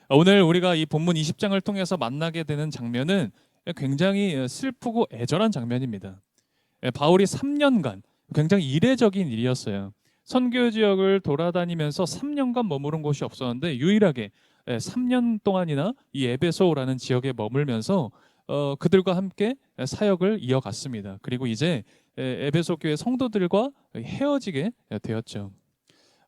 오늘 우리가 이 본문 20장을 통해서 만나게 되는 장면은 굉장히 슬프고 애절한 장면입니다. 바울이 3년간 굉장히 이례적인 일이었어요. 선교 지역을 돌아다니면서 3년간 머무른 곳이 없었는데 유일하게 3년 동안이나 이 에베소라는 지역에 머물면서 그들과 함께 사역을 이어갔습니다. 그리고 이제 에베소 교회 성도들과 헤어지게 되었죠.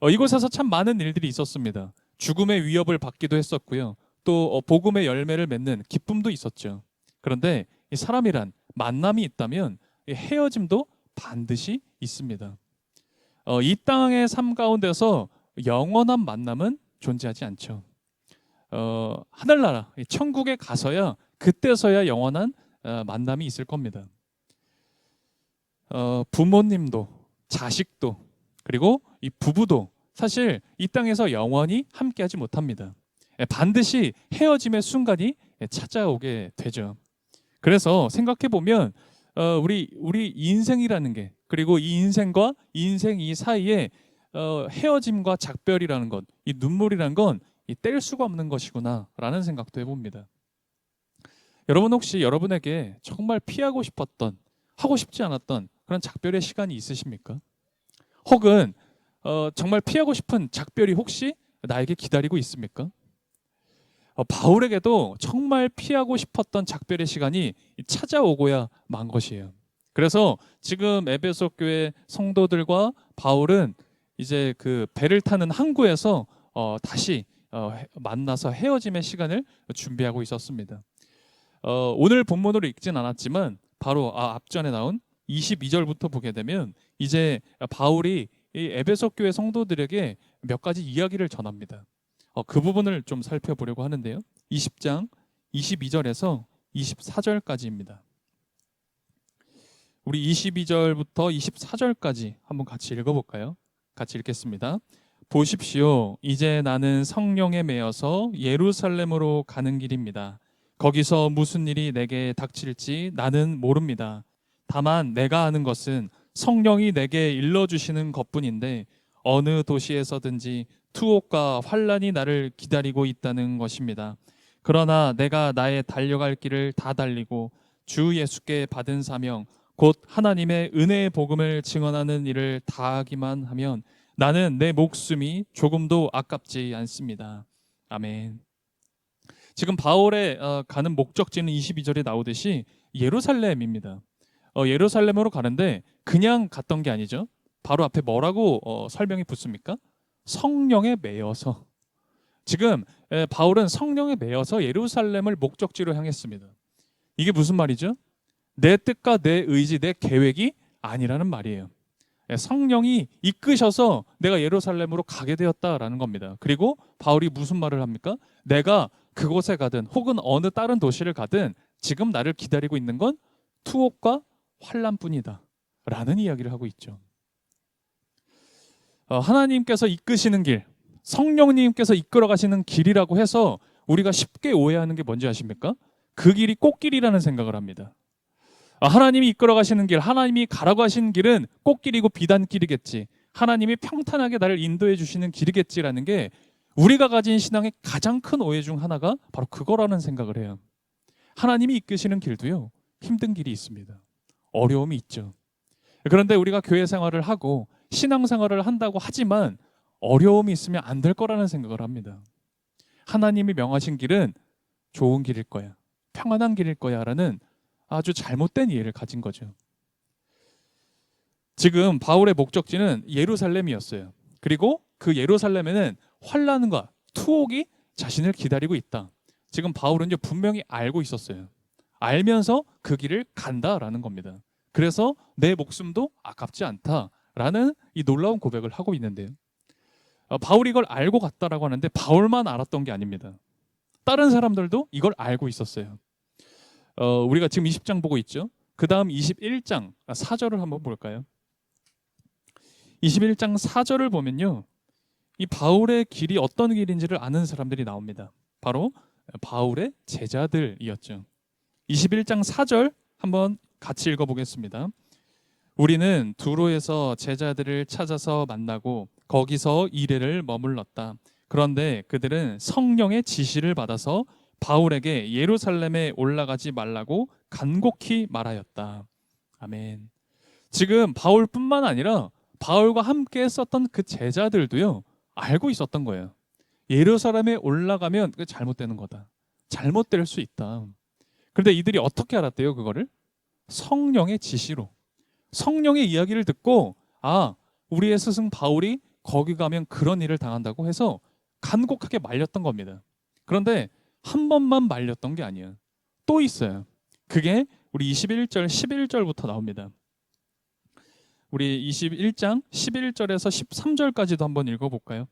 이곳에서 참 많은 일들이 있었습니다. 죽음의 위협을 받기도 했었고요. 또 복음의 열매를 맺는 기쁨도 있었죠. 그런데 이 사람이란 만남이 있다면 이 헤어짐도 반드시 있습니다. 이 땅의 삶 가운데서 영원한 만남은 존재하지 않죠. 하늘나라, 천국에 가서야 그때서야 영원한 만남이 있을 겁니다. 부모님도 자식도 그리고 이 부부도 사실 이 땅에서 영원히 함께하지 못합니다. 반드시 헤어짐의 순간이 찾아오게 되죠. 그래서 생각해 보면 우리 인생이라는 게 그리고 이 인생과 이 인생 이 사이에 헤어짐과 작별이라는 것, 이 눈물이라는 건 뗄 수가 없는 것이구나라는 생각도 해봅니다. 여러분 혹시 여러분에게 정말 피하고 싶었던, 하고 싶지 않았던 그런 작별의 시간이 있으십니까? 혹은 정말 피하고 싶은 작별이 혹시 나에게 기다리고 있습니까? 바울에게도 정말 피하고 싶었던 작별의 시간이 찾아오고야 만 것이에요. 그래서 지금 에베소 교회 성도들과 바울은 이제 그 배를 타는 항구에서 다시 만나서 헤어짐의 시간을 준비하고 있었습니다. 오늘 본문으로 읽진 않았지만 바로 앞전에 나온 22절부터 보게 되면 이제 바울이 이 에베소 교회 성도들에게 몇 가지 이야기를 전합니다. 그 부분을 좀 살펴보려고 하는데요. 20장 22절에서 24절까지입니다. 우리 22절부터 24절까지 한번 같이 읽어볼까요? 같이 읽겠습니다. 보십시오. 이제 나는 성령에 매여서 예루살렘으로 가는 길입니다. 거기서 무슨 일이 내게 닥칠지 나는 모릅니다. 다만 내가 아는 것은 성령이 내게 일러주시는 것뿐인데 어느 도시에서든지 투옥과 환란이 나를 기다리고 있다는 것입니다. 그러나 내가 나의 달려갈 길을 다 달리고 주 예수께 받은 사명 곧 하나님의 은혜의 복음을 증언하는 일을 다하기만 하면 나는 내 목숨이 조금도 아깝지 않습니다. 아멘. 지금 바울의 가는 목적지는 22절에 나오듯이 예루살렘입니다. 예루살렘으로 가는데 그냥 갔던 게 아니죠. 바로 앞에 뭐라고 설명이 붙습니까? 성령에 매여서. 지금 바울은 성령에 매여서 예루살렘을 목적지로 향했습니다. 이게 무슨 말이죠? 내 뜻과 내 의지, 내 계획이 아니라는 말이에요. 성령이 이끄셔서 내가 예루살렘으로 가게 되었다라는 겁니다. 그리고 바울이 무슨 말을 합니까? 내가 그곳에 가든 혹은 어느 다른 도시를 가든 지금 나를 기다리고 있는 건 투옥과 환란뿐이다 라는 이야기를 하고 있죠. 하나님께서 이끄시는 길, 성령님께서 이끌어 가시는 길이라고 해서 우리가 쉽게 오해하는 게 뭔지 아십니까? 그 길이 꽃길이라는 생각을 합니다. 하나님이 이끌어 가시는 길, 하나님이 가라고 하시는 길은 꽃길이고 비단길이겠지. 하나님이 평탄하게 나를 인도해 주시는 길이겠지라는 게 우리가 가진 신앙의 가장 큰 오해 중 하나가 바로 그거라는 생각을 해요. 하나님이 이끄시는 길도요, 힘든 길이 있습니다. 어려움이 있죠. 그런데 우리가 교회 생활을 하고 신앙 생활을 한다고 하지만 어려움이 있으면 안 될 거라는 생각을 합니다. 하나님이 명하신 길은 좋은 길일 거야, 평안한 길일 거야 라는 아주 잘못된 이해를 가진 거죠. 지금 바울의 목적지는 예루살렘이었어요. 그리고 그 예루살렘에는 환난과 투옥이 자신을 기다리고 있다. 지금 바울은 분명히 알고 있었어요. 알면서 그 길을 간다라는 겁니다. 그래서 내 목숨도 아깝지 않다라는 이 놀라운 고백을 하고 있는데요. 바울이 이걸 알고 갔다라고 하는데 바울만 알았던 게 아닙니다. 다른 사람들도 이걸 알고 있었어요. 우리가 지금 20장 보고 있죠. 그 다음 21장 4절을 한번 볼까요? 21장 4절을 보면요, 이 바울의 길이 어떤 길인지를 아는 사람들이 나옵니다. 바로 바울의 제자들이었죠. 21장 4절 한번 같이 읽어보겠습니다. 우리는 두로에서 제자들을 찾아서 만나고 거기서 이레를 머물렀다. 그런데 그들은 성령의 지시를 받아서 바울에게 예루살렘에 올라가지 말라고 간곡히 말하였다. 아멘. 지금 바울뿐만 아니라 바울과 함께 했었던 그 제자들도요, 알고 있었던 거예요. 예루살렘에 올라가면 그 잘못되는 거다. 잘못될 수 있다. 그런데 이들이 어떻게 알았대요, 그거를? 성령의 지시로. 성령의 이야기를 듣고, 아, 우리의 스승 바울이 거기 가면 그런 일을 당한다고 해서 간곡하게 말렸던 겁니다. 그런데 한 번만 말렸던 게 아니에요. 또 있어요. 그게 우리 21절, 11절부터 나옵니다. 우리 21장 11절에서 13절까지도 한번 읽어볼까요?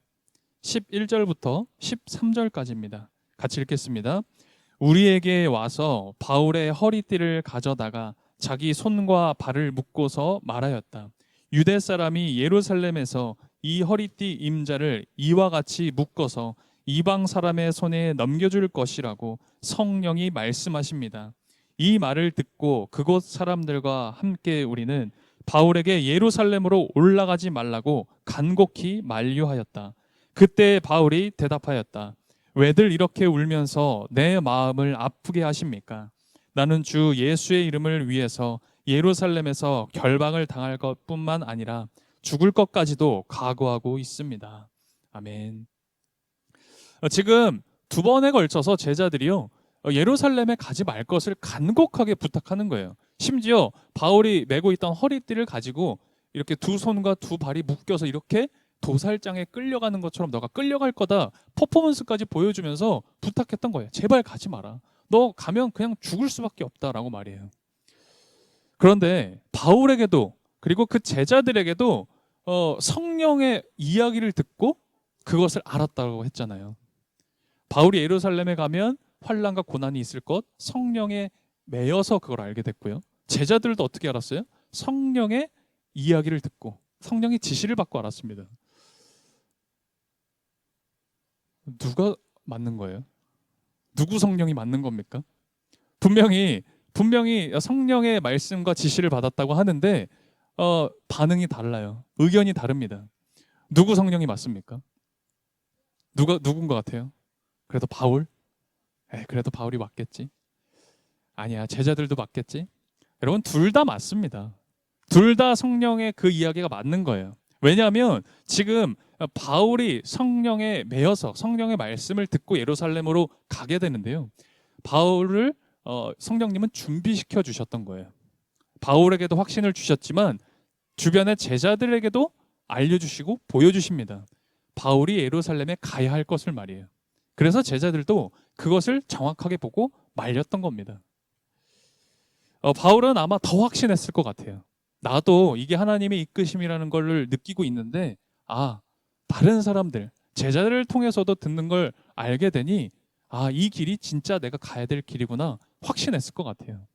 11절부터 13절까지입니다. 같이 읽겠습니다. 우리에게 와서 바울의 허리띠를 가져다가 자기 손과 발을 묶고서 말하였다. 유대 사람이 예루살렘에서 이 허리띠 임자를 이와 같이 묶어서 이방 사람의 손에 넘겨줄 것이라고 성령이 말씀하십니다. 이 말을 듣고 그곳 사람들과 함께 우리는 바울에게 예루살렘으로 올라가지 말라고 간곡히 만류하였다. 그때 바울이 대답하였다. 왜들 이렇게 울면서 내 마음을 아프게 하십니까? 나는 주 예수의 이름을 위해서 예루살렘에서 결박을 당할 것뿐만 아니라 죽을 것까지도 각오하고 있습니다. 아멘. 지금 두 번에 걸쳐서 제자들이요, 예루살렘에 가지 말 것을 간곡하게 부탁하는 거예요. 심지어 바울이 메고 있던 허리띠를 가지고 이렇게 두 손과 두 발이 묶여서 이렇게 도살장에 끌려가는 것처럼 너가 끌려갈 거다 퍼포먼스까지 보여주면서 부탁했던 거예요. 제발 가지 마라. 너 가면 그냥 죽을 수밖에 없다라고 말이에요. 그런데 바울에게도 그리고 그 제자들에게도 성령의 이야기를 듣고 그것을 알았다고 했잖아요. 바울이 예루살렘에 가면 환난과 고난이 있을 것, 성령에 매여서 그걸 알게 됐고요. 제자들도 어떻게 알았어요? 성령의 이야기를 듣고 성령의 지시를 받고 알았습니다. 누가 맞는 거예요? 누구 성령이 맞는 겁니까? 분명히 성령의 말씀과 지시를 받았다고 하는데 반응이 달라요. 의견이 다릅니다. 누구 성령이 맞습니까? 누군 것 같아요? 그래도 바울? 그래도 바울이 맞겠지. 아니야, 제자들도 맞겠지. 여러분, 둘 다 맞습니다. 둘 다 성령의 그 이야기가 맞는 거예요. 왜냐하면 지금 바울이 성령에 매여서 성령의 말씀을 듣고 예루살렘으로 가게 되는데요. 바울을 성령님은 준비시켜 주셨던 거예요. 바울에게도 확신을 주셨지만 주변의 제자들에게도 알려주시고 보여주십니다. 바울이 예루살렘에 가야 할 것을 말이에요. 그래서 제자들도 그것을 정확하게 보고 말렸던 겁니다. 바울은 아마 더 확신했을 것 같아요. 나도 이게 하나님의 이끄심이라는 걸 느끼고 있는데, 다른 사람들, 제자들을 통해서도 듣는 걸 알게 되니, 이 길이 진짜 내가 가야 될 길이구나 확신했을 것 같아요.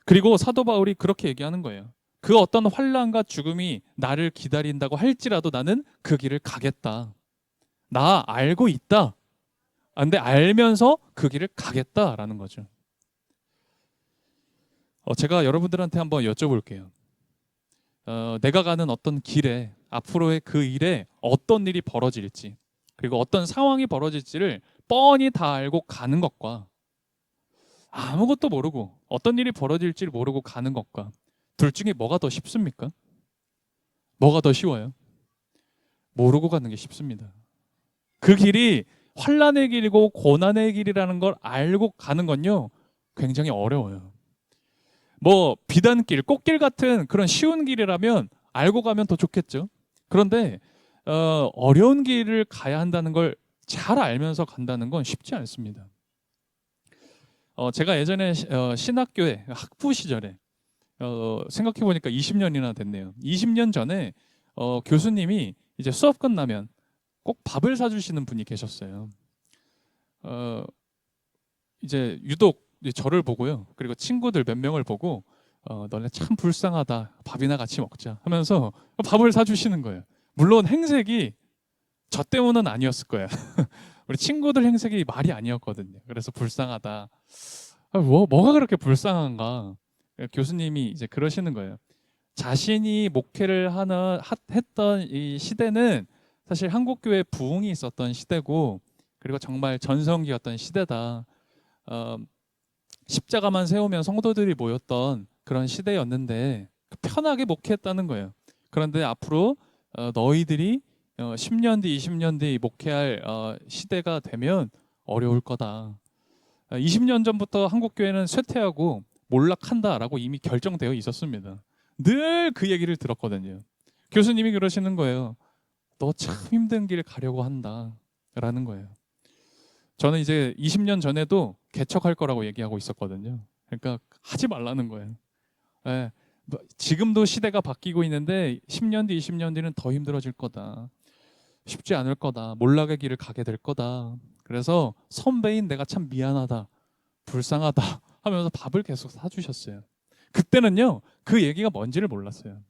그리고 사도 바울이 그렇게 얘기하는 거예요. 그 어떤 환난과 죽음이 나를 기다린다고 할지라도 나는 그 길을 가겠다. 나 알고 있다. 근데 알면서 그 길을 가겠다라는 거죠. 제가 여러분들한테 한번 여쭤볼게요. 내가 가는 어떤 길에, 앞으로의 그 일에 어떤 일이 벌어질지, 그리고 어떤 상황이 벌어질지를 뻔히 다 알고 가는 것과 아무것도 모르고 어떤 일이 벌어질지를 모르고 가는 것과 둘 중에 뭐가 더 쉽습니까? 뭐가 더 쉬워요? 모르고 가는 게 쉽습니다. 그 길이 환난의 길이고 고난의 길이라는 걸 알고 가는 건요, 굉장히 어려워요. 비단길, 꽃길 같은 그런 쉬운 길이라면 알고 가면 더 좋겠죠. 그런데 어려운 길을 가야 한다는 걸 잘 알면서 간다는 건 쉽지 않습니다. 제가 예전에 신학교에 학부 시절에 생각해 보니까 20년이나 됐네요. 20년 전에 교수님이 이제 수업 끝나면 꼭 밥을 사주시는 분이 계셨어요. 이제 유독 저를 보고요. 그리고 친구들 몇 명을 보고 너네 참 불쌍하다. 밥이나 같이 먹자 하면서 밥을 사주시는 거예요. 물론 행색이 저 때문은 아니었을 거예요. 우리 친구들 행색이 말이 아니었거든요. 그래서 불쌍하다. 뭐가 그렇게 불쌍한가? 교수님이 이제 그러시는 거예요. 자신이 목회를 했던 이 시대는 사실 한국교회 부흥이 있었던 시대고, 그리고 정말 전성기였던 시대다. 어, 십자가만 세우면 성도들이 모였던 그런 시대였는데 편하게 목회했다는 거예요. 그런데 앞으로 너희들이 10년 뒤, 20년 뒤 목회할 시대가 되면 어려울 거다. 20년 전부터 한국교회는 쇠퇴하고 몰락한다라고 이미 결정되어 있었습니다. 늘 그 얘기를 들었거든요. 교수님이 그러시는 거예요. 너 참 힘든 길 가려고 한다 라는 거예요. 저는 이제 20년 전에도 개척할 거라고 얘기하고 있었거든요. 그러니까 하지 말라는 거예요. 예, 지금도 시대가 바뀌고 있는데 10년 뒤, 20년 뒤는 더 힘들어질 거다. 쉽지 않을 거다. 몰락의 길을 가게 될 거다. 그래서 선배인 내가 참 미안하다, 불쌍하다 하면서 밥을 계속 사주셨어요. 그때는요, 그 얘기가 뭔지를 몰랐어요.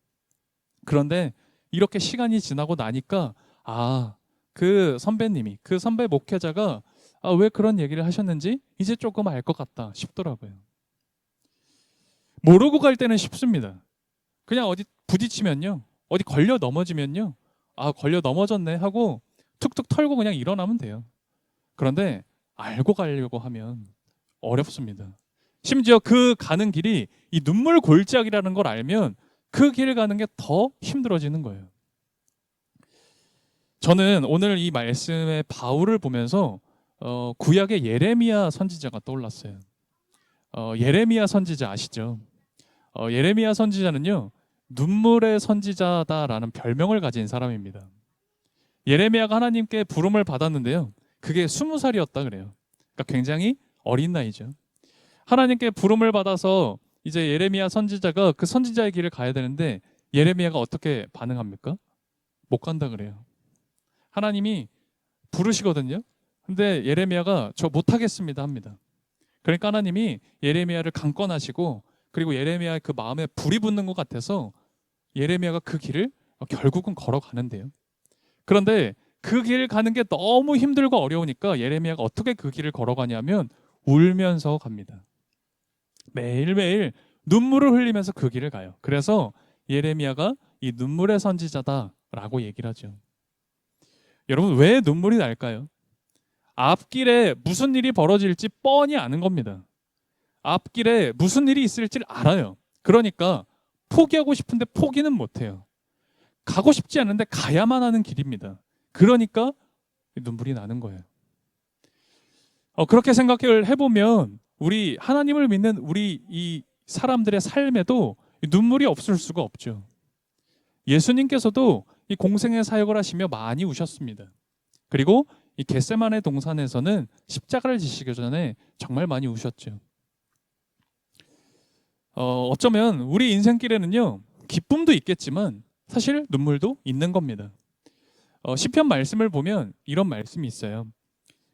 그런데 이렇게 시간이 지나고 나니까 그 선배님이, 그 선배 목회자가 왜 그런 얘기를 하셨는지 이제 조금 알 것 같다 싶더라고요. 모르고 갈 때는 쉽습니다. 그냥 어디 부딪히면요, 어디 걸려 넘어지면요, 걸려 넘어졌네 하고 툭툭 털고 그냥 일어나면 돼요. 그런데 알고 가려고 하면 어렵습니다. 심지어 그 가는 길이 이 눈물 골짜기라는 걸 알면 그 길을 가는 게 더 힘들어지는 거예요. 저는 오늘 이 말씀의 바울을 보면서 구약의 예레미야 선지자가 떠올랐어요. 예레미야 선지자 아시죠? 예레미야 선지자는요, 눈물의 선지자다라는 별명을 가진 사람입니다. 예레미야가 하나님께 부름을 받았는데요, 그게 20살이었다 그래요. 그러니까 굉장히 어린 나이죠. 하나님께 부름을 받아서 이제 예레미야 선지자가 그 선지자의 길을 가야 되는데 예레미야가 어떻게 반응합니까? 못 간다 그래요. 하나님이 부르시거든요. 근데 예레미야가 저 못하겠습니다 합니다. 그러니까 하나님이 예레미야를 강권하시고, 그리고 예레미야의 그 마음에 불이 붙는 것 같아서 예레미야가 그 길을 결국은 걸어가는데요. 그런데 그 길 가는 게 너무 힘들고 어려우니까 예레미야가 어떻게 그 길을 걸어가냐면 울면서 갑니다. 매일매일 눈물을 흘리면서 그 길을 가요. 그래서 예레미야가 이 눈물의 선지자다라고 얘기를 하죠. 여러분, 왜 눈물이 날까요? 앞길에 무슨 일이 벌어질지 뻔히 아는 겁니다. 앞길에 무슨 일이 있을지를 알아요. 그러니까 포기하고 싶은데 포기는 못해요. 가고 싶지 않은데 가야만 하는 길입니다. 그러니까 눈물이 나는 거예요. 그렇게 생각을 해보면 우리 하나님을 믿는 우리 이 사람들의 삶에도 눈물이 없을 수가 없죠. 예수님께서도 이 공생의 사역을 하시며 많이 우셨습니다. 그리고 이 겟세마네 동산에서는 십자가를 지시기 전에 정말 많이 우셨죠. 어쩌면 우리 인생길에는요, 기쁨도 있겠지만 사실 눈물도 있는 겁니다. 시편 말씀을 보면 이런 말씀이 있어요.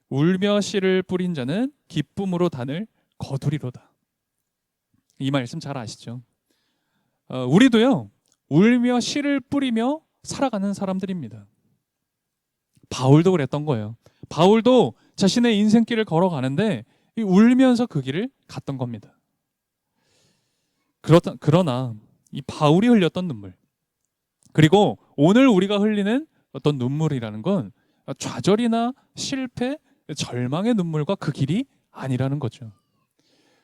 울며 씨를 뿌린 자는 기쁨으로 단을 거두리로다. 이 말씀 잘 아시죠? 우리도요, 울며 씨를 뿌리며 살아가는 사람들입니다. 바울도 그랬던 거예요. 바울도 자신의 인생길을 걸어가는데 울면서 그 길을 갔던 겁니다. 그러나 이 바울이 흘렸던 눈물, 그리고 오늘 우리가 흘리는 어떤 눈물이라는 건 좌절이나 실패, 절망의 눈물과 그 길이 아니라는 거죠.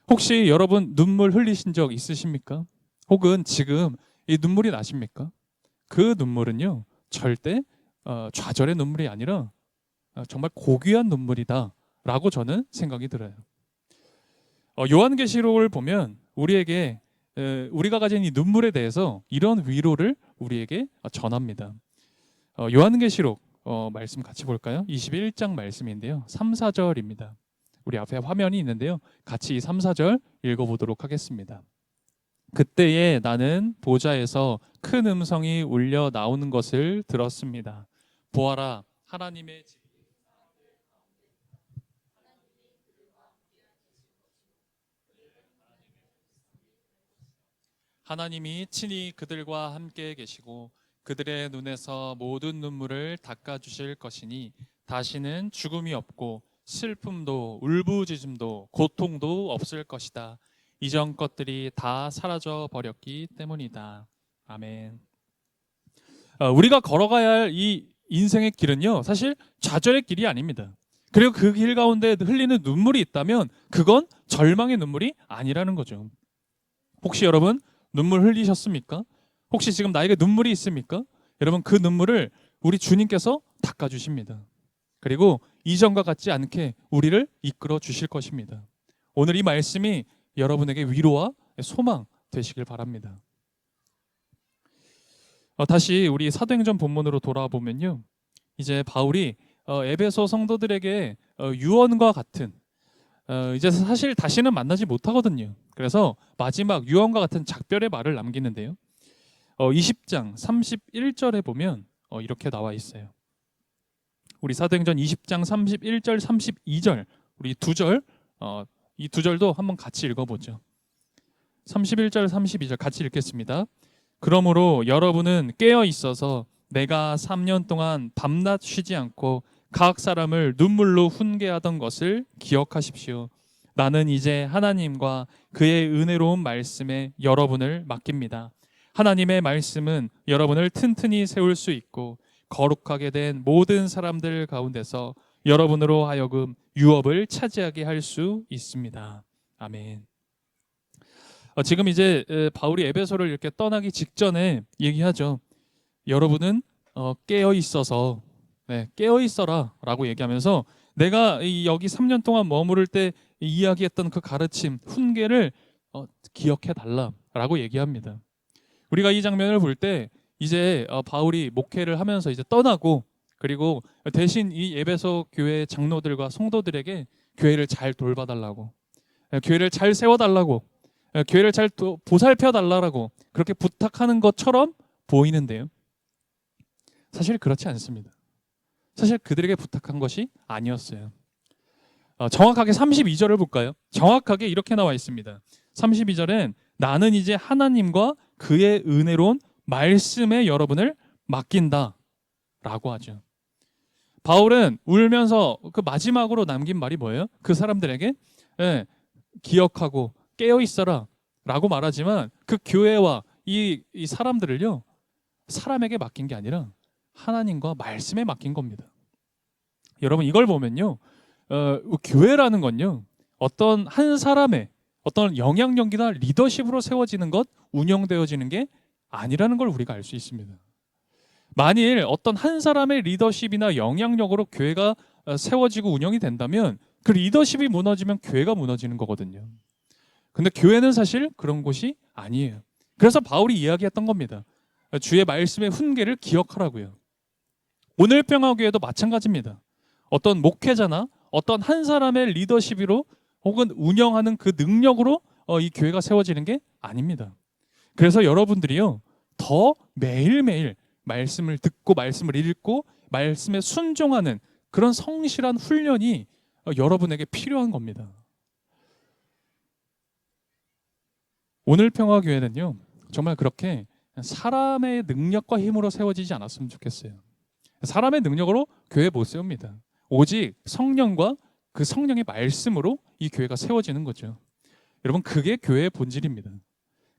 혹시 여러분 눈물 흘리신 적 있으십니까? 혹은 지금 이 눈물이 나십니까? 그 눈물은요, 절대 좌절의 눈물이 아니라 정말 고귀한 눈물이다라고 저는 생각이 들어요. 요한계시록을 보면 우리에게 우리가 가진 이 눈물에 대해서 이런 위로를 우리에게 전합니다. 요한계시록 말씀 같이 볼까요? 21장 말씀인데요, 3, 4절입니다. 우리 앞에 화면이 있는데요, 같이 이 3, 4절 읽어보도록 하겠습니다. 그때에 나는 보좌에서 큰 음성이 울려 나오는 것을 들었습니다. 보아라, 하나님이 친히 그들과 함께 계시고 그들의 눈에서 모든 눈물을 닦아주실 것이니 다시는 죽음이 없고 슬픔도 울부짖음도 고통도 없을 것이다. 이전 것들이 다 사라져 버렸기 때문이다. 아멘. 우리가 걸어가야 할 이 인생의 길은요, 사실 좌절의 길이 아닙니다. 그리고 그 길 가운데 흘리는 눈물이 있다면 그건 절망의 눈물이 아니라는 거죠. 혹시 여러분 눈물 흘리셨습니까? 혹시 지금 나에게 눈물이 있습니까? 여러분 그 눈물을 우리 주님께서 닦아주십니다. 그리고 이전과 같지 않게 우리를 이끌어 주실 것입니다. 오늘 이 말씀이 여러분에게 위로와 소망 되시길 바랍니다. 다시 우리 사도행전 본문으로 돌아보면요, 이제 바울이 에베소 성도들에게 유언과 같은, 이제 사실 다시는 만나지 못하거든요. 그래서 마지막 유언과 같은 작별의 말을 남기는데요. 20장 31절에 보면 이렇게 나와 있어요. 우리 사도행전 20장 31절 32절 우리 두 절, 이 두 절도 한번 같이 읽어보죠. 31절 32절 같이 읽겠습니다. 그러므로 여러분은 깨어 있어서 내가 3년 동안 밤낮 쉬지 않고 각 사람을 눈물로 훈계하던 것을 기억하십시오. 나는 이제 하나님과 그의 은혜로운 말씀에 여러분을 맡깁니다. 하나님의 말씀은 여러분을 튼튼히 세울 수 있고 거룩하게 된 모든 사람들 가운데서 여러분으로 하여금 유업을 차지하게 할 수 있습니다. 아멘. 지금 이제 바울이 에베소를 이렇게 떠나기 직전에 얘기하죠. 여러분은 깨어 있어서, 깨어 있어라라고 얘기하면서 내가 여기 3년 동안 머무를 때 이야기했던 그 가르침, 훈계를 기억해 달라라고 얘기합니다. 우리가 이 장면을 볼 때 이제 바울이 목회를 하면서 이제 떠나고, 그리고 대신 이 에베소 교회 장로들과 성도들에게 교회를 잘 돌봐달라고, 교회를 잘 세워달라고, 교회를 잘 보살펴 달라고 그렇게 부탁하는 것처럼 보이는데요, 사실 그렇지 않습니다. 사실 그들에게 부탁한 것이 아니었어요. 정확하게 32절을 볼까요? 정확하게 이렇게 나와 있습니다. 32절엔 나는 이제 하나님과 그의 은혜로운 말씀에 여러분을 맡긴다 라고 하죠. 바울은 울면서 그 마지막으로 남긴 말이 뭐예요? 그 사람들에게 기억하고 깨어 있어라 라고 말하지만 그 교회와 이 사람들을요, 사람에게 맡긴 게 아니라 하나님과 말씀에 맡긴 겁니다. 여러분 이걸 보면요, 교회라는 건요, 어떤 한 사람의 어떤 영향력이나 리더십으로 세워지는 것, 운영되어지는 게 아니라는 걸 우리가 알 수 있습니다. 만일 어떤 한 사람의 리더십이나 영향력으로 교회가 세워지고 운영이 된다면 그 리더십이 무너지면 교회가 무너지는 거거든요. 근데 교회는 사실 그런 곳이 아니에요. 그래서 바울이 이야기했던 겁니다. 주의 말씀의 훈계를 기억하라고요. 오늘 평화교회도 마찬가지입니다. 어떤 목회자나 어떤 한 사람의 리더십으로 혹은 운영하는 그 능력으로 이 교회가 세워지는 게 아닙니다. 그래서 여러분들이요, 더 매일매일 말씀을 듣고 말씀을 읽고 말씀에 순종하는 그런 성실한 훈련이 여러분에게 필요한 겁니다. 오늘 평화교회는요, 정말 그렇게 사람의 능력과 힘으로 세워지지 않았으면 좋겠어요. 사람의 능력으로 교회 못 세웁니다. 오직 성령과 그 성령의 말씀으로 이 교회가 세워지는 거죠. 여러분 그게 교회의 본질입니다.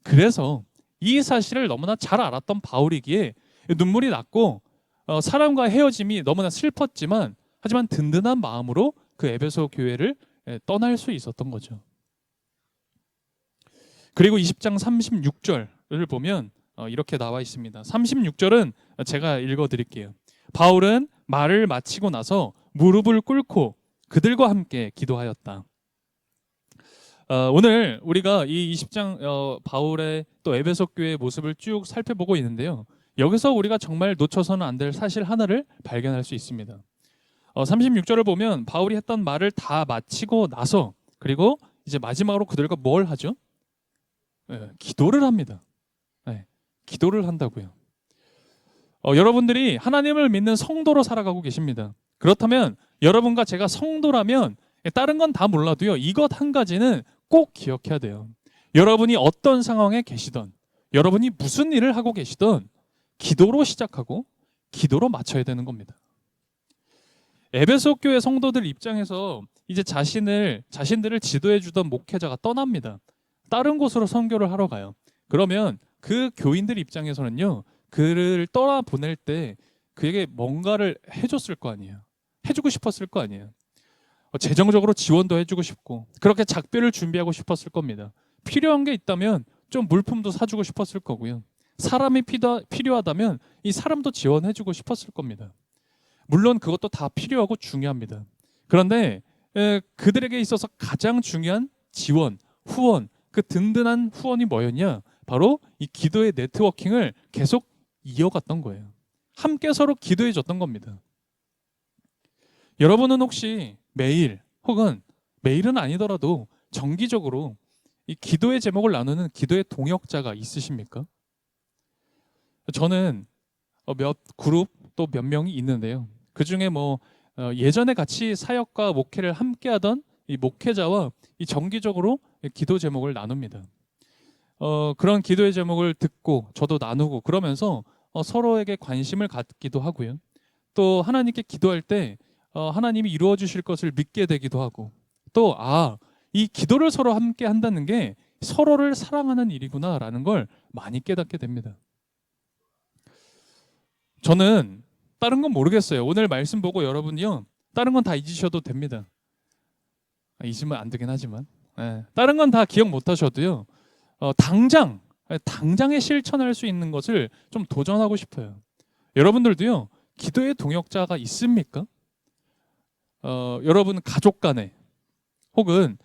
그래서 이 사실을 너무나 잘 알았던 바울이기에 눈물이 났고 사람과 헤어짐이 너무나 슬펐지만 하지만 든든한 마음으로 그 에베소 교회를 떠날 수 있었던 거죠. 그리고 20장 36절을 보면 이렇게 나와 있습니다. 36절은 제가 읽어드릴게요. 바울은 말을 마치고 나서 무릎을 꿇고 그들과 함께 기도하였다. 오늘 우리가 이 20장 바울의 또 에베소 교회의 모습을 쭉 살펴보고 있는데요, 여기서 우리가 정말 놓쳐서는 안 될 사실 하나를 발견할 수 있습니다. 36절을 보면 바울이 했던 말을 다 마치고 나서, 그리고 이제 마지막으로 그들과 뭘 하죠? 기도를 합니다. 기도를 한다고요. 여러분들이 하나님을 믿는 성도로 살아가고 계십니다. 그렇다면 여러분과 제가 성도라면 다른 건 다 몰라도요, 이것 한 가지는 꼭 기억해야 돼요. 여러분이 어떤 상황에 계시던, 여러분이 무슨 일을 하고 계시던 기도로 시작하고 기도로 마쳐야 되는 겁니다. 에베소 교회 성도들 입장에서 이제 자신들을 지도해 주던 목회자가 떠납니다. 다른 곳으로 선교를 하러 가요. 그러면 그 교인들 입장에서는요, 그를 떠나 보낼 때 그에게 뭔가를 해줬을 거 아니에요. 해주고 싶었을 거 아니에요. 재정적으로 지원도 해주고 싶고 그렇게 작별을 준비하고 싶었을 겁니다. 필요한 게 있다면 좀 물품도 사주고 싶었을 거고요. 사람이 필요하다면 이 사람도 지원해주고 싶었을 겁니다. 물론 그것도 다 필요하고 중요합니다. 그런데 그들에게 있어서 가장 중요한 지원, 후원, 그 든든한 후원이 뭐였냐? 바로 이 기도의 네트워킹을 계속 이어갔던 거예요. 함께 서로 기도해 줬던 겁니다. 여러분은 혹시 매일 혹은 매일은 아니더라도 정기적으로 이 기도의 제목을 나누는 기도의 동역자가 있으십니까? 저는 몇 그룹 또 몇 명이 있는데요. 그 중에 뭐 예전에 같이 사역과 목회를 함께하던 이 목회자와 이 정기적으로 기도 제목을 나눕니다. 그런 기도의 제목을 듣고 저도 나누고 그러면서 서로에게 관심을 갖기도 하고요. 또 하나님께 기도할 때 하나님이 이루어 주실 것을 믿게 되기도 하고 또 이 기도를 서로 함께 한다는 게 서로를 사랑하는 일이구나라는 걸 많이 깨닫게 됩니다. 저는 다른 건 모르겠어요. 오늘 말씀 보고 여러분이요. 다른 건 다 잊으셔도 됩니다. 잊으면 안 되긴 하지만 다른 건 다 기억 못 하셔도요. 당장에 실천할 수 있는 것을 좀 도전하고 싶어요. 여러분들도요. 기도의 동역자가 있습니까? 여러분 가족 간에 혹은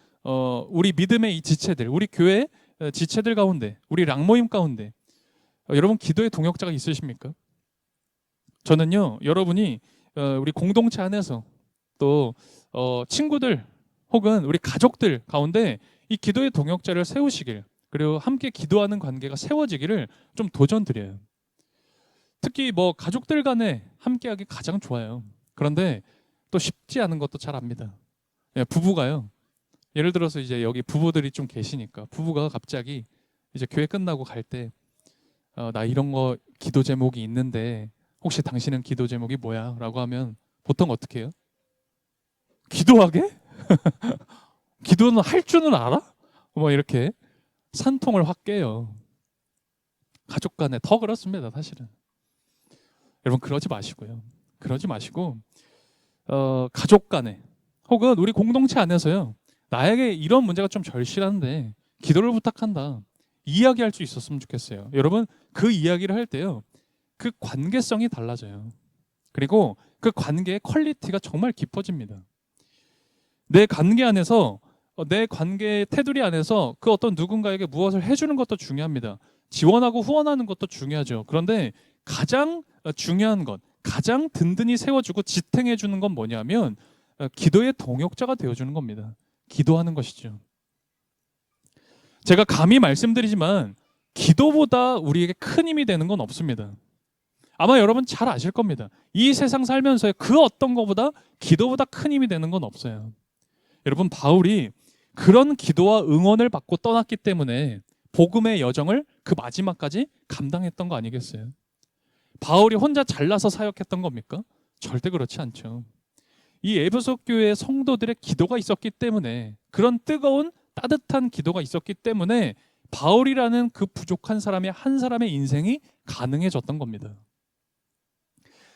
우리 믿음의 이 지체들, 우리 교회 지체들 가운데, 우리 랑모임 가운데 여러분 기도의 동역자가 있으십니까? 저는요, 여러분이 우리 공동체 안에서 또 친구들 혹은 우리 가족들 가운데 이 기도의 동역자를 세우시길 그리고 함께 기도하는 관계가 세워지기를 좀 도전드려요. 특히 뭐 가족들 간에 함께하기 가장 좋아요. 그런데 또 쉽지 않은 것도 잘 압니다. 부부가요. 예를 들어서 이제 여기 부부들이 좀 계시니까 부부가 갑자기 이제 교회 끝나고 갈 때 나 이런 거 기도 제목이 있는데 혹시 당신은 기도 제목이 뭐야? 라고 하면 보통 어떻게 해요? 기도하게? 기도는 할 줄은 알아? 뭐 이렇게 산통을 확 깨요. 가족 간에 더 그렇습니다, 사실은. 여러분 그러지 마시고요. 그러지 마시고 가족 간에 혹은 우리 공동체 안에서요. 나에게 이런 문제가 좀 절실한데 기도를 부탁한다. 이야기할 수 있었으면 좋겠어요. 여러분 그 이야기를 할 때요. 그 관계성이 달라져요. 그리고 그 관계의 퀄리티가 정말 깊어집니다. 내 관계 안에서 내 관계의 테두리 안에서 그 어떤 누군가에게 무엇을 해주는 것도 중요합니다. 지원하고 후원하는 것도 중요하죠. 그런데 가장 중요한 것, 가장 든든히 세워주고 지탱해주는 건 뭐냐면 기도의 동역자가 되어주는 겁니다. 기도하는 것이죠. 제가 감히 말씀드리지만 기도보다 우리에게 큰 힘이 되는 건 없습니다. 아마 여러분 잘 아실 겁니다. 이 세상 살면서 그 어떤 것보다 기도보다 큰 힘이 되는 건 없어요. 여러분 바울이 그런 기도와 응원을 받고 떠났기 때문에 복음의 여정을 그 마지막까지 감당했던 거 아니겠어요? 바울이 혼자 잘나서 사역했던 겁니까? 절대 그렇지 않죠. 이 에베소 교회 성도들의 기도가 있었기 때문에 그런 뜨거운 따뜻한 기도가 있었기 때문에 바울이라는 그 부족한 사람의 한 사람의 인생이 가능해졌던 겁니다.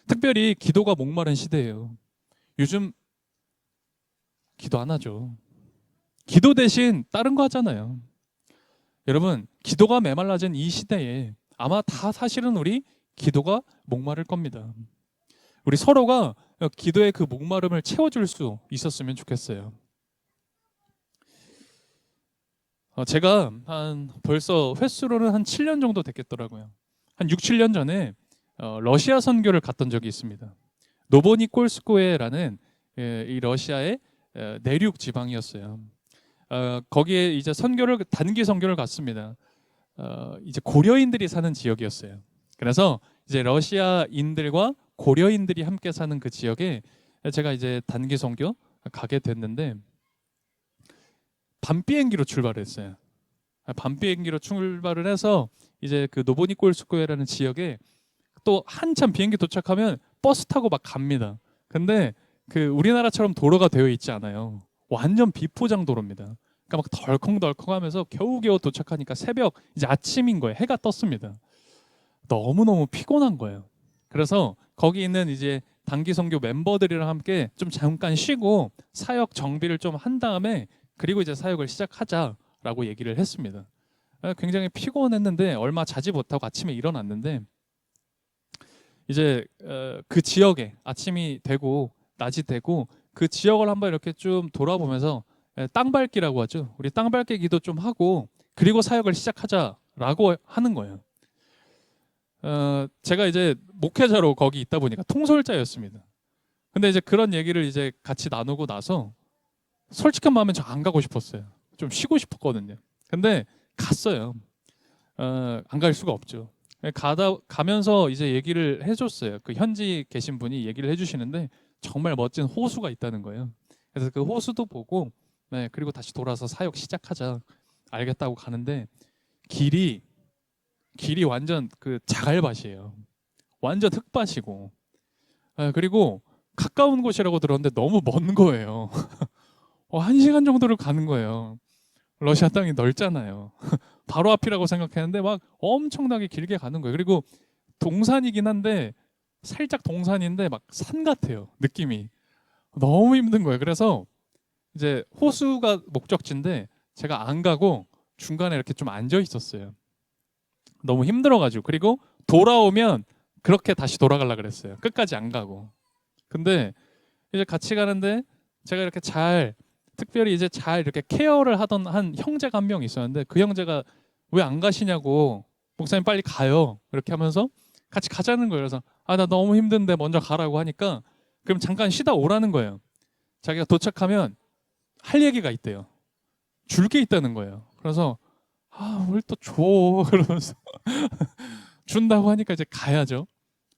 특별히 기도가 목마른 시대예요. 요즘 기도 안 하죠. 기도 대신 다른 거 하잖아요. 여러분 기도가 메말라진 이 시대에 아마 다 사실은 우리 기도가 목마를 겁니다. 우리 서로가 기도의 그 목마름을 채워줄 수 있었으면 좋겠어요. 제가 벌써 횟수로는 한 7년 정도 됐겠더라고요. 한 6, 7년 전에 러시아 선교를 갔던 적이 있습니다. 노보니콜스코에라는 이 러시아의 내륙 지방이었어요. 거기에 이제 단기 선교를 갔습니다. 이제 고려인들이 사는 지역이었어요. 그래서 이제 러시아인들과 고려인들이 함께 사는 그 지역에 제가 이제 단기 선교 가게 됐는데 밤 비행기로 출발했어요. 밤 비행기로 출발을 해서 이제 그 노보니콜스코에라는 지역에 또 한참 비행기 도착하면 버스 타고 막 갑니다. 근데 그 우리나라처럼 도로가 되어 있지 않아요. 완전 비포장 도로입니다. 그러니까 막 덜컹덜컹하면서 겨우겨우 도착하니까 새벽 이제 아침인 거예요. 해가 떴습니다. 너무너무 피곤한 거예요. 그래서 거기 있는 이제 단기 선교 멤버들이랑 함께 좀 잠깐 쉬고 사역 정비를 좀 한 다음에 그리고 이제 사역을 시작하자라고 얘기를 했습니다. 굉장히 피곤했는데 얼마 자지 못하고 아침에 일어났는데 이제 그 지역에 아침이 되고 낮이 되고 그 지역을 한번 이렇게 좀 돌아보면서 땅밟기라고 하죠. 우리 땅밟기 기도 좀 하고 그리고 사역을 시작하자라고 하는 거예요. 제가 이제 목회자로 거기 있다 보니까 통솔자였습니다. 근데 이제 그런 얘기를 이제 같이 나누고 나서 솔직한 마음에 저 안 가고 싶었어요. 좀 쉬고 싶었거든요. 근데 갔어요. 안 갈 수가 없죠. 가면서 이제 얘기를 해줬어요. 그 현지 계신 분이 얘기를 해주시는데 정말 멋진 호수가 있다는 거예요. 그래서 그 호수도 보고 네, 그리고 다시 돌아서 사역 시작하자. 알겠다고 가는데 길이 완전 그 자갈밭이에요. 완전 흙밭이고 그리고 가까운 곳이라고 들었는데 너무 먼 거예요. 1시간 정도를 가는 거예요. 러시아 땅이 넓잖아요. 바로 앞이라고 생각했는데 막 엄청나게 길게 가는 거예요. 그리고 동산이긴 한데 살짝 동산인데 막 산 같아요. 느낌이. 너무 힘든 거예요. 그래서 이제 호수가 목적지인데 제가 안 가고 중간에 이렇게 좀 앉아 있었어요. 너무 힘들어가지고. 그리고 돌아오면 그렇게 다시 돌아가려고 그랬어요. 끝까지 안 가고. 근데 이제 같이 가는데 제가 이렇게 특별히 이제 잘 이렇게 케어를 하던 한 형제가 한 명 있었는데 그 형제가 왜 안 가시냐고 목사님 빨리 가요 이렇게 하면서 같이 가자는 거예요. 그래서 나 너무 힘든데 먼저 가라고 하니까 그럼 잠깐 쉬다 오라는 거예요. 자기가 도착하면 할 얘기가 있대요. 줄 게 있다는 거예요. 그래서 뭘 또 줘 그러면서 준다고 하니까 이제 가야죠.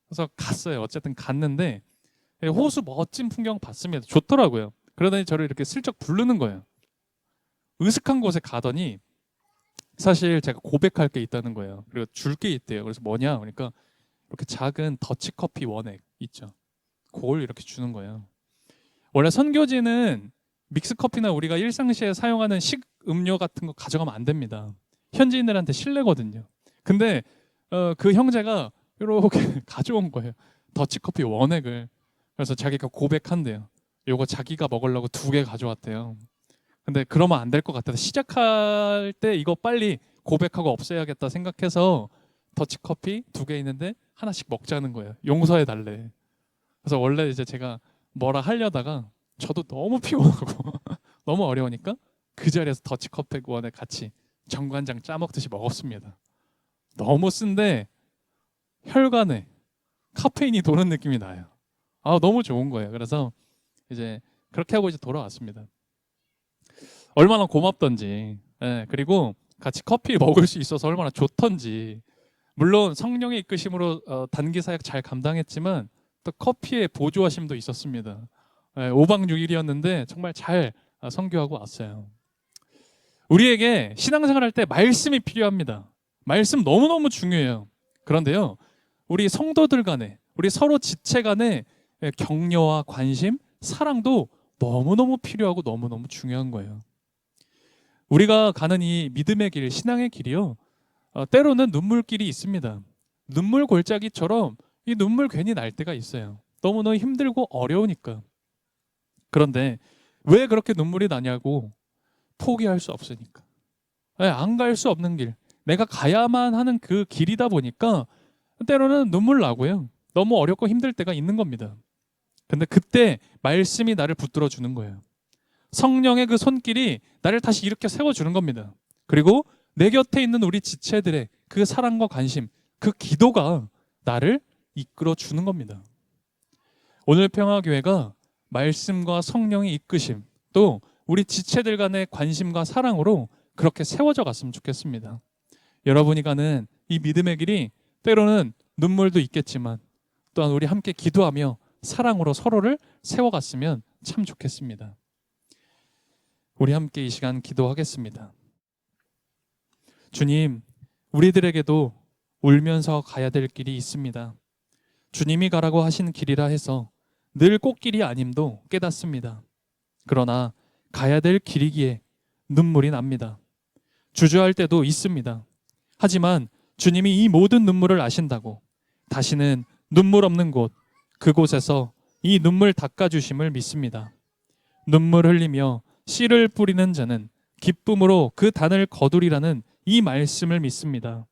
그래서 갔어요. 어쨌든 갔는데 호수 멋진 풍경 봤습니다. 좋더라고요. 그러더니 저를 이렇게 슬쩍 부르는 거예요. 으슥한 곳에 가더니 사실 제가 고백할 게 있다는 거예요. 그리고 줄 게 있대요. 그래서 뭐냐? 그러니까 이렇게 작은 더치커피 원액 있죠. 그걸 이렇게 주는 거예요. 원래 선교지는 믹스커피나 우리가 일상시에 사용하는 식음료 같은 거 가져가면 안 됩니다. 현지인들한테 실례거든요. 근데 그 형제가 이렇게 가져온 거예요. 더치커피 원액을. 그래서 자기가 고백한대요. 요거 자기가 먹으려고 2개 가져왔대요. 근데 그러면 안 될 것 같아서 시작할 때 이거 빨리 고백하고 없애야겠다 생각해서 더치커피 2개 있는데 하나씩 먹자는 거예요. 용서해 달래. 그래서 원래 이제 제가 뭐라 하려다가 저도 너무 피곤하고 너무 어려우니까 그 자리에서 더치커피 원에 같이 정관장 짜먹듯이 먹었습니다. 너무 쓴데 혈관에 카페인이 도는 느낌이 나요. 너무 좋은 거예요. 그래서 이제 그렇게 하고 이제 돌아왔습니다. 얼마나 고맙던지. 그리고 같이 커피 먹을 수 있어서 얼마나 좋던지. 물론 성령의 이끄심으로 단기 사역 잘 감당했지만 또 커피의 보조하심도 있었습니다. 5박 6일이었는데 정말 잘 선교하고 왔어요. 우리에게 신앙생활 할 때 말씀이 필요합니다. 말씀 너무너무 중요해요. 그런데요, 우리 성도들 간에, 우리 서로 지체 간에 격려와 관심, 사랑도 너무너무 필요하고 너무너무 중요한 거예요. 우리가 가는 이 믿음의 길, 신앙의 길이요, 때로는 눈물길이 있습니다. 눈물 골짜기처럼 이 눈물 괜히 날 때가 있어요. 너무너무 힘들고 어려우니까. 그런데 왜 그렇게 눈물이 나냐고, 포기할 수 없으니까. 안 갈 수 없는 길, 내가 가야만 하는 그 길이다 보니까 때로는 눈물 나고요. 너무 어렵고 힘들 때가 있는 겁니다. 근데 그때 말씀이 나를 붙들어 주는 거예요. 성령의 그 손길이 나를 다시 이렇게 세워주는 겁니다. 그리고 내 곁에 있는 우리 지체들의 그 사랑과 관심, 그 기도가 나를 이끌어 주는 겁니다. 오늘 평화교회가 말씀과 성령의 이끄심, 또 우리 지체들 간의 관심과 사랑으로 그렇게 세워져 갔으면 좋겠습니다. 여러분이 가는 이 믿음의 길이 때로는 눈물도 있겠지만 또한 우리 함께 기도하며 사랑으로 서로를 세워갔으면 참 좋겠습니다. 우리 함께 이 시간 기도하겠습니다. 주님, 우리들에게도 울면서 가야 될 길이 있습니다. 주님이 가라고 하신 길이라 해서 늘 꽃길이 아님도 깨닫습니다. 그러나 가야 될 길이기에 눈물이 납니다. 주저할 때도 있습니다. 하지만 주님이 이 모든 눈물을 아신다고 다시는 눈물 없는 곳, 그곳에서 이 눈물 닦아주심을 믿습니다. 눈물 흘리며 씨를 뿌리는 자는 기쁨으로 그 단을 거두리라는 이 말씀을 믿습니다.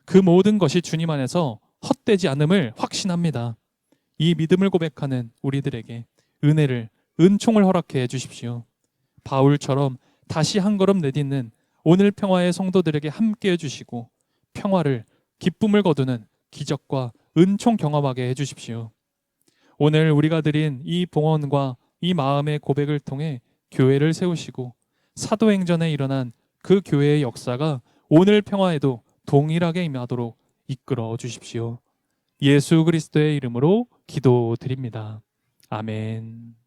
그 모든 것이 주님 안에서 헛되지 않음을 확신합니다. 이 믿음을 고백하는 우리들에게 은혜를, 은총을 허락해 주십시오. 바울처럼 다시 한 걸음 내딛는 오늘 평화의 성도들에게 함께 해주시고 평화를, 기쁨을 거두는 기적과 은총 경험하게 해주십시오. 오늘 우리가 드린 이 봉헌과 이 마음의 고백을 통해 교회를 세우시고 사도행전에 일어난 그 교회의 역사가 오늘 평화에도 동일하게 임하도록 이끌어 주십시오. 예수 그리스도의 이름으로 기도드립니다. 아멘.